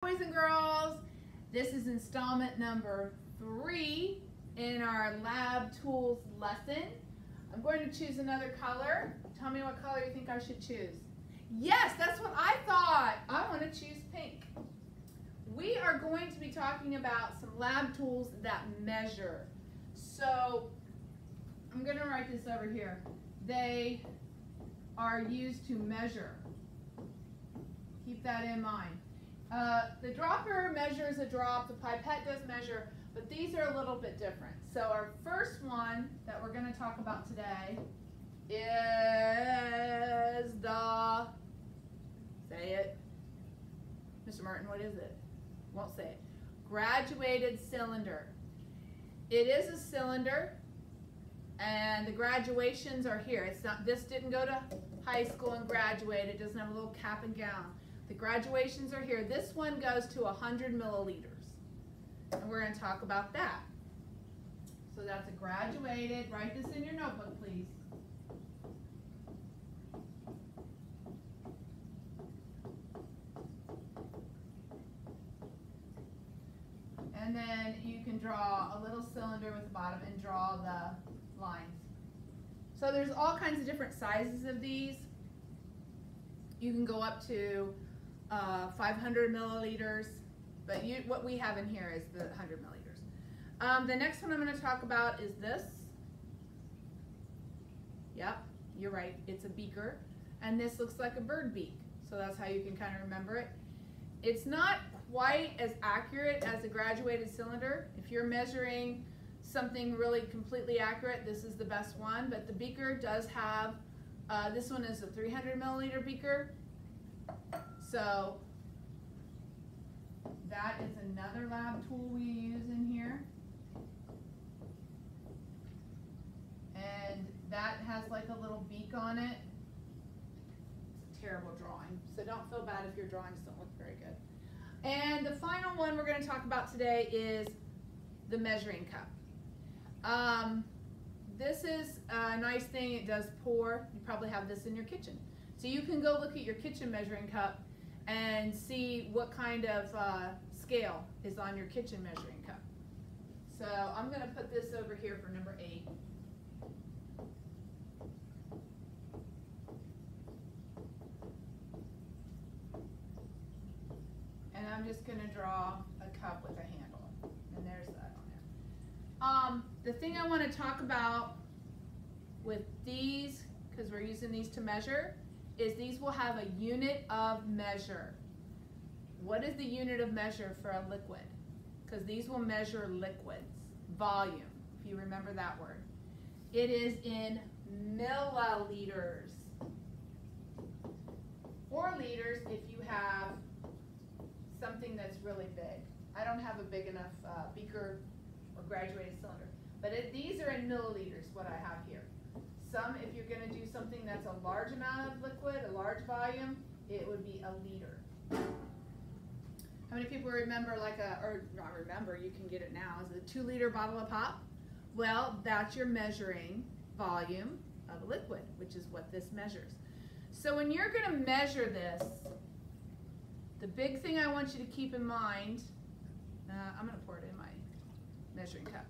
Boys and girls, this is installment number 3 in our lab tools lesson. I'm going to choose another color. Tell me what color you think I should choose. Yes, that's what I thought. I want to choose pink. We are going to be talking about some lab tools that measure. So I'm going to write this over here. They are used to measure. Keep that in mind. The dropper measures a drop, the pipette does measure, but these are a little bit different. So our first one that we're going to talk about today is the, say it, Mr. Martin, what is it? Won't say it. Graduated cylinder. It is a cylinder, and the graduations are here. It's not, this didn't go to high school and graduate. It doesn't have a little cap and gown. The graduations are here. This one goes to 100 milliliters, and we're going to talk about that. So that's a graduated. Write this in your notebook, please. And then you can draw a little cylinder with the bottom and draw the lines. So there's all kinds of different sizes of these. You can go up to 500 milliliters, but what we have in here is the 100 milliliters. The next one I'm going to talk about is this. Yep, you're right, it's a beaker, and this looks like a bird beak, so that's how you can kind of remember it. It's not quite as accurate as a graduated cylinder. If you're measuring something really completely accurate, this is the best one, but the beaker does have, this one is a 300 milliliter beaker. So that is another lab tool we use in here. And that has like a little beak on it. It's a terrible drawing, so don't feel bad if your drawings don't look very good. And the final one we're going to talk about today is the measuring cup. This is a nice thing. It does pour. You probably have this in your kitchen. So you can go look at your kitchen measuring cup and see what kind of scale is on your kitchen measuring cup. So I'm going to put this over here for number 8. And I'm just going to draw a cup with a handle. And there's that on there. The thing I want to talk about with these, because we're using these to measure, is these will have a unit of measure. What is the unit of measure for a liquid? Because these will measure liquids, volume, if you remember that word. It is in milliliters, or liters if you have something that's really big. I don't have a big enough beaker or graduated cylinder, but these are in milliliters, what I have here. Some, if you're going to do something that's a large amount of liquid, a large volume, it would be a liter. How many people remember or not remember, you can get it now, is it a 2-liter bottle of pop? Well, that's your measuring volume of a liquid, which is what this measures. So when you're going to measure this, the big thing I want you to keep in mind, I'm going to pour it in my measuring cup,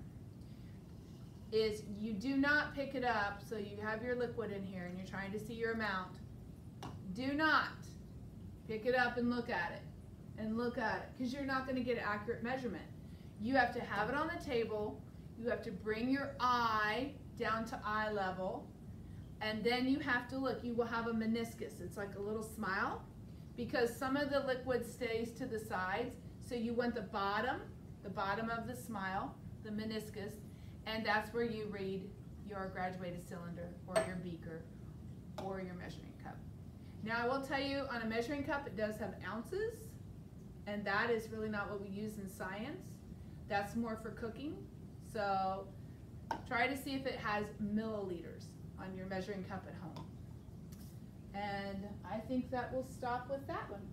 is you do not pick it up. So you have your liquid in here and you're trying to see your amount. Do not pick it up and look at it because you're not going to get an accurate measurement. You have to have it on the table. You have to bring your eye down to eye level, and then you have to look. You will have a meniscus. It's like a little smile because some of the liquid stays to the sides. So you want the bottom of the smile, the meniscus, and that's where you read your graduated cylinder or your beaker or your measuring cup. Now I will tell you, on a measuring cup it does have ounces, and that is really not what we use in science. That's more for cooking. So try to see if it has milliliters on your measuring cup at home. And I think that will stop with that one.